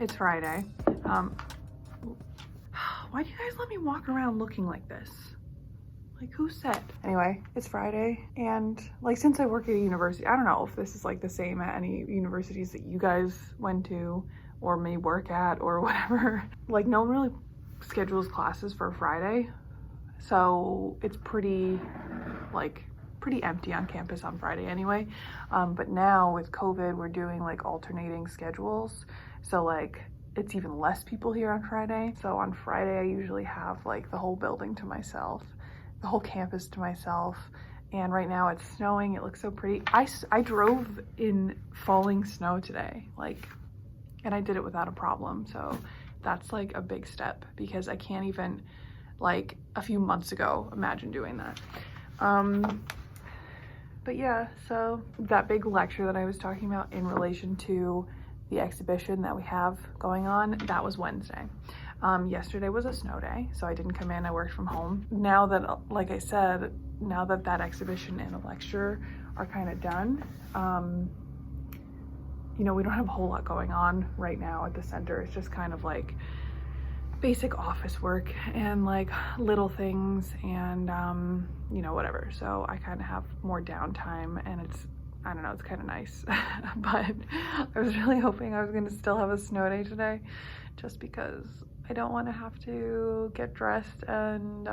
It's Friday. Why do you guys let me walk around looking like this? Like, who said? Anyway, it's Friday, and like, since I work at a university, I don't know if this is like the same at any universities that you guys went to or may work at or whatever. Like, no one really schedules classes for Friday, so it's pretty empty on campus on Friday anyway. But now with COVID, we're doing like alternating schedules, so like it's even less people here on Friday. So on Friday I usually have like the whole building to myself, the whole campus to myself. And right now it's snowing. It looks so pretty. I drove in falling snow today, like, and I did it without a problem. So that's like a big step, because I can't even, like, a few months ago imagine doing that. But yeah, so that big lecture that I was talking about in relation to the exhibition that we have going on, that was Wednesday. Yesterday was a snow day, so I didn't come in, I worked from home. Now that, like I said, now that that exhibition and the lecture are kind of done, you know, we don't have a whole lot going on right now at the center. It's just kind of like basic office work and like little things and you know, whatever. So I kind of have more downtime, and it's, I don't know, it's kind of nice. But I was really hoping I was going to still have a snow day today, just because I don't want to have to get dressed and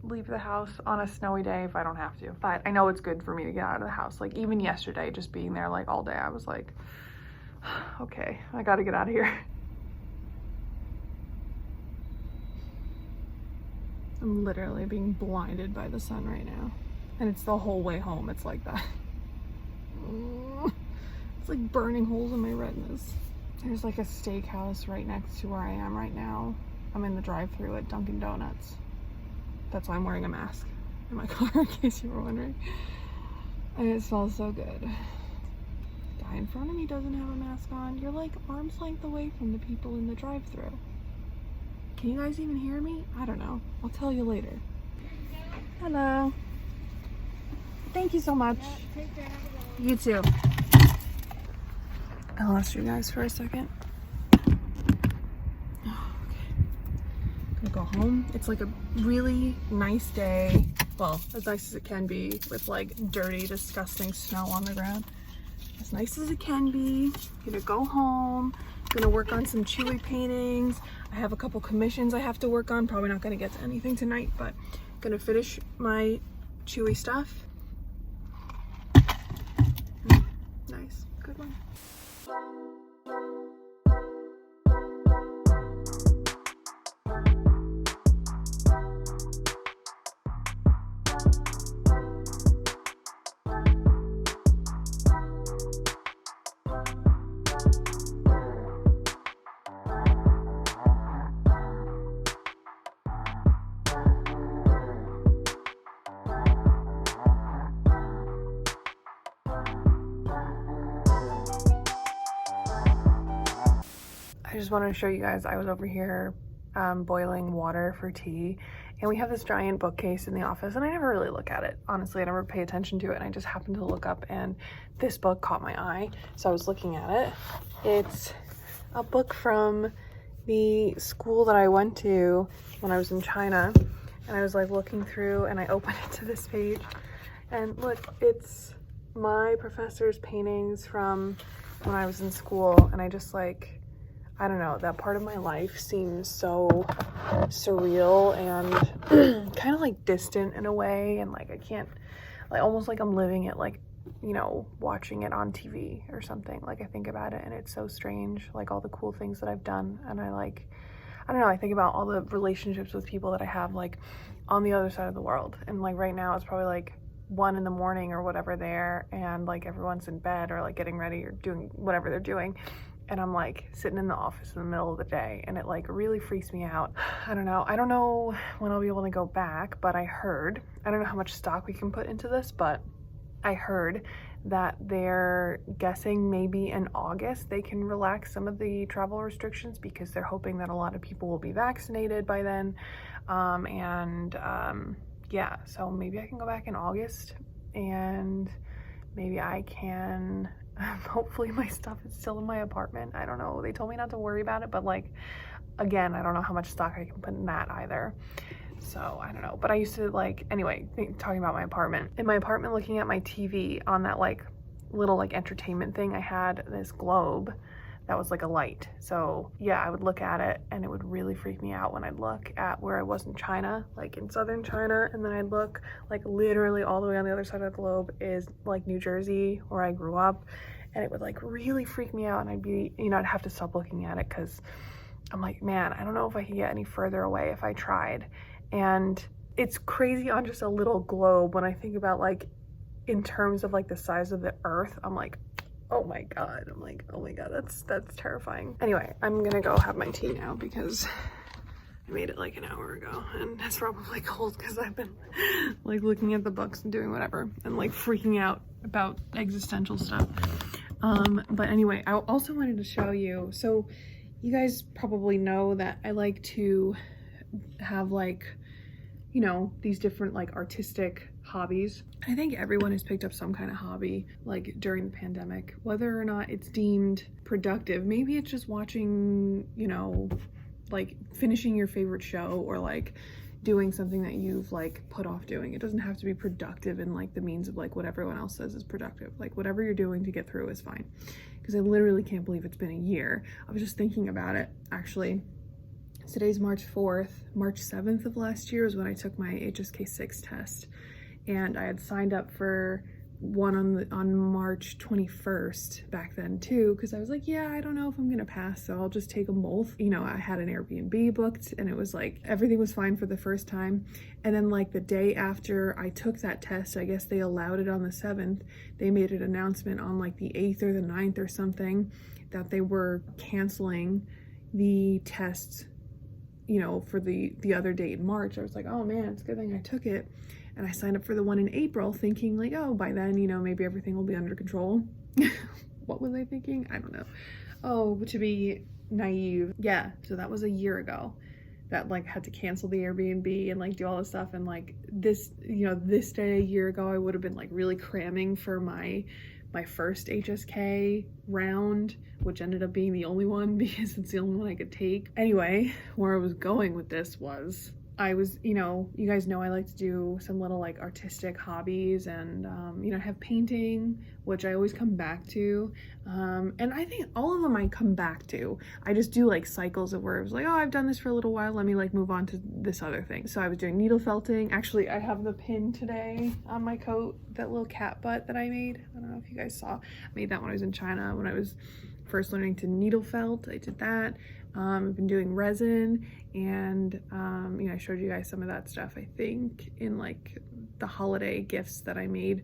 leave the house on a snowy day if I don't have to. But I know it's good for me to get out of the house. Like, even yesterday, just being there like all day, I was like, okay, I got to get out of here. I'm literally being blinded by the sun right now. And it's the whole way home, it's like that. It's like burning holes in my retinas. There's like a steakhouse right next to where I am right now. I'm in the drive-thru at Dunkin' Donuts. That's why I'm wearing a mask in my car, in case you were wondering. And it smells so good. The guy in front of me doesn't have a mask on. You're like arm's length away from the people in the drive-thru. Can you guys even hear me? I don't know. I'll tell you later. Hello. Thank you so much. You too. I lost you guys for a second. Oh, okay. Gonna go home. It's like a really nice day. Well, as nice as it can be, with like dirty, disgusting snow on the ground. As nice as it can be. Gonna go home. Gonna work on some Chewy paintings. I have a couple commissions I have to work on. Probably not gonna get to anything tonight, but gonna finish my Chewy stuff. Nice, good one. I just wanted to show you guys, I was over here boiling water for tea, and we have this giant bookcase in the office, and I never really look at it. Honestly, I never pay attention to it, and I just happened to look up, and this book caught my eye, so I was looking at it. It's a book from the school that I went to when I was in China, and I was like looking through, and I opened it to this page, and look, it's my professor's paintings from when I was in school, and I just like, I don't know, that part of my life seems so surreal and kind of like distant in a way, and like I can't, like, almost like I'm living it, like, you know, watching it on TV or something. Like, I think about it and it's so strange, like all the cool things that I've done, and I like, I don't know, I think about all the relationships with people that I have like on the other side of the world, and like right now it's probably like 1 in the morning or whatever there, and like everyone's in bed or like getting ready or doing whatever they're doing, and I'm like sitting in the office in the middle of the day, and it like really freaks me out. I don't know when I'll be able to go back, but I heard, I don't know how much stock we can put into this, but I heard that they're guessing maybe in August they can relax some of the travel restrictions, because they're hoping that a lot of people will be vaccinated by then. Yeah, so maybe I can go back in August, and maybe I can Hopefully my stuff is still in my apartment. I don't know. They told me not to worry about it, but like, again, I don't know how much stock I can put in that either. So I don't know. But I used to like, anyway, talking about my apartment. In my apartment, looking at my TV on that like little like entertainment thing, I had this globe that was like a light. So yeah, I would look at it and it would really freak me out when I'd look at where I was in China, like in southern China, and then I'd look like literally all the way on the other side of the globe is like New Jersey, where I grew up, and it would like really freak me out, and I'd be, you know, I'd have to stop looking at it because I'm like, man, I don't know if I could get any further away if I tried. And it's crazy on just a little globe when I think about like in terms of like the size of the earth. I'm like, oh my god. I'm like, oh my god, that's terrifying. Anyway, I'm gonna go have my tea now because I made it like an hour ago and it's probably cold because I've been like looking at the books and doing whatever and like freaking out about existential stuff. But anyway, I also wanted to show you, so you guys probably know that I like to have like, you know, these different like artistic hobbies. I think everyone has picked up some kind of hobby like during the pandemic, whether or not it's deemed productive. Maybe it's just watching, you know, like finishing your favorite show, or like doing something that you've like put off doing. It doesn't have to be productive in like the means of like what everyone else says is productive. Like whatever you're doing to get through is fine. Because I literally can't believe it's been a year. I was just thinking about it actually. Today's March 4th. March 7th of last year is when I took my HSK 6 test, and I had signed up for one on March 21st back then too, because I was like, yeah, I don't know if I'm gonna pass, so I'll just take them both. You know, I had an Airbnb booked and it was like everything was fine for the first time, and then like the day after I took that test, I guess they allowed it on the 7th, they made an announcement on like the 8th or the 9th or something that they were canceling the tests, you know, for the other date in March. I was like, oh man, it's a good thing I took it. And I signed up for the one in April thinking like, oh, by then, you know, maybe everything will be under control. What was I thinking? I don't know. Oh, to be naive. Yeah, so that was a year ago that like had to cancel the Airbnb and like do all this stuff. And like this, you know, this day a year ago, I would have been like really cramming for my first HSK round, which ended up being the only one because it's the only one I could take. Anyway, where I was going with this was, I was, you know, you guys know I like to do some little like artistic hobbies, and you know, I have painting, which I always come back to, and I think all of them I come back to. I just do like cycles of where it was like, oh, I've done this for a little while, let me like move on to this other thing. So I was doing needle felting. Actually, I have the pin today on my coat, that little cat butt that I made. I don't know if you guys saw. I made that when I was in China, when I was first learning to needle felt. I did that. I've been doing resin, and you know, I showed you guys some of that stuff, I think, in like the holiday gifts that I made.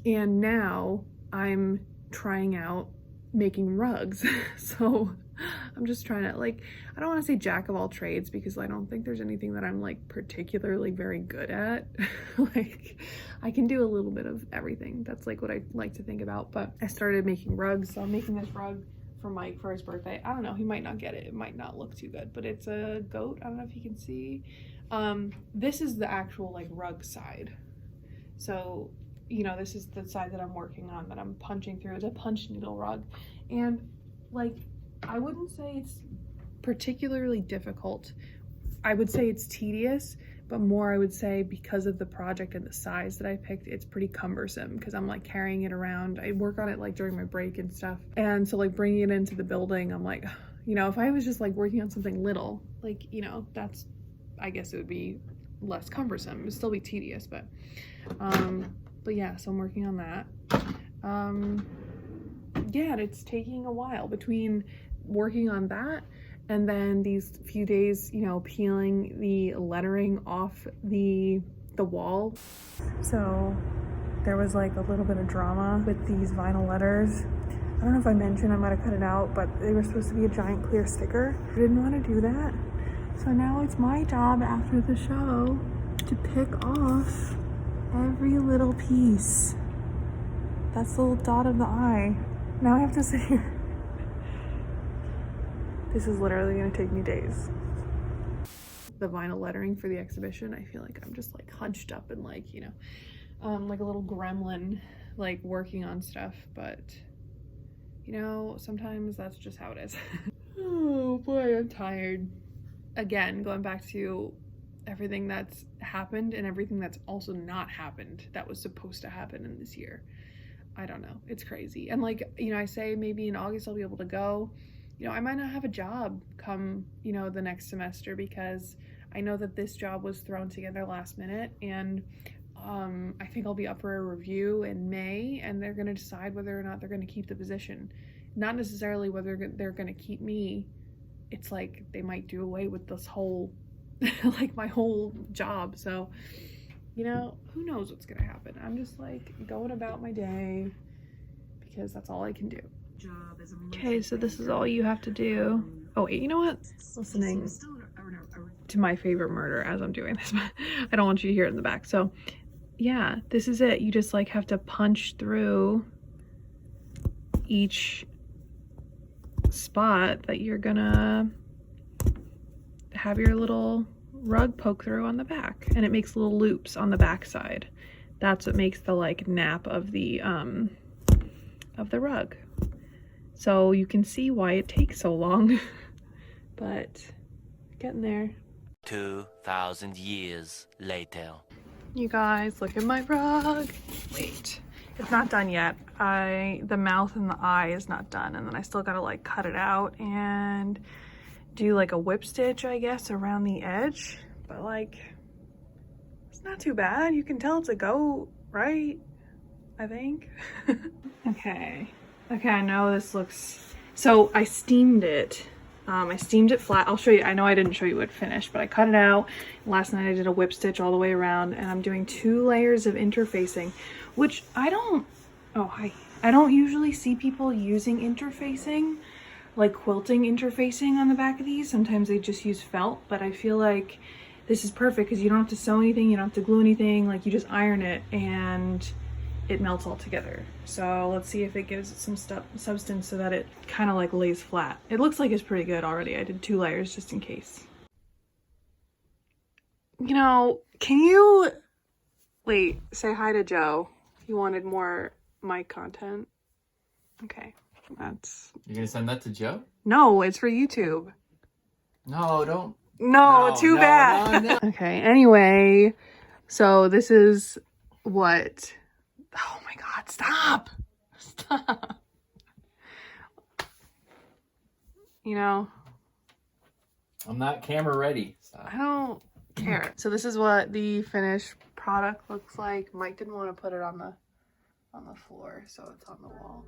And now I'm trying out making rugs. So I'm just trying to, like, I don't want to say jack of all trades, because I don't think there's anything that I'm like particularly very good at. Like, I can do a little bit of everything. That's like what I like to think about. But I started making rugs, so I'm making this rug for Mike for his birthday. I don't know, he might not get it, it might not look too good, but it's a goat. I don't know if you can see. This is the actual like rug side. So, you know, this is the side that I'm working on, that I'm punching through. It's a punch needle rug, and like, I wouldn't say it's particularly difficult. I would say it's tedious, but more I would say because of the project and the size that I picked, it's pretty cumbersome because I'm like carrying it around. I work on it like during my break and stuff. And so like bringing it into the building, I'm like, you know, if I was just like working on something little, like, you know, that's, I guess it would be less cumbersome. It would still be tedious, but yeah, so I'm working on that. Yeah, it's taking a while between working on that and then these few days, you know, peeling the lettering off the wall. So there was like a little bit of drama with these vinyl letters. I don't know if I mentioned, I might have cut it out, but they were supposed to be a giant clear sticker. I didn't want to do that. So now it's my job after the show to pick off every little piece. That's the little dot of the eye. Now I have to sit here. This is literally gonna take me days. The vinyl lettering for the exhibition, I feel like I'm just like hunched up and like, you know, like a little gremlin, like working on stuff, but you know, sometimes that's just how it is. Oh boy, I'm tired. Again, going back to everything that's happened and everything that's also not happened that was supposed to happen in this year. I don't know. It's crazy. And like, you know, I say maybe in August I'll be able to go. You know, I might not have a job come, you know, the next semester because I know that this job was thrown together last minute, and I think I'll be up for a review in May, and they're going to decide whether or not they're going to keep the position. Not necessarily whether they're going to keep me. It's like they might do away with this whole, like my whole job. So, you know, who knows what's going to happen. I'm just like going about my day because that's all I can do. Okay, so this is all you have to do. Oh wait, you know what? Listening to my favorite murder as I'm doing this, but I don't want you to hear it in the back. So yeah, this is it. You just like have to punch through each spot that you're gonna have your little rug poke through on the back, and it makes little loops on the back side. That's what makes the like nap of the rug. So you can see why it takes so long. But getting there. 2,000 years later. You guys, look at my rug. Wait, it's not done yet. The mouth and the eye is not done, and then I still gotta like cut it out and do like a whip stitch, I guess, around the edge. But like, it's not too bad. You can tell it's a goat, right? I think. Okay, I know this looks, so I steamed it. I steamed it flat. I'll show you. I know I didn't show you it finished, but I cut it out. Last night I did a whip stitch all the way around, and I'm doing 2 layers of interfacing, which I don't usually see people using interfacing, like quilting interfacing on the back of these. Sometimes they just use felt, but I feel like this is perfect because you don't have to sew anything, you don't have to glue anything, like you just iron it and it melts all together. So let's see if it gives it some substance so that it kind of like lays flat. It looks like it's pretty good already. I did 2 layers just in case. You know, can you wait, say hi to Joe. He wanted more mic content. Okay, that's... You're gonna send that to Joe? No, it's for YouTube. No, don't. No, too bad. No. Okay, anyway, so this is what... Oh my God, stop. Stop. You know, I'm not camera ready. Stop. I don't care. So this is what the finished product looks like. Mike didn't want to put it on the floor, so it's on the wall.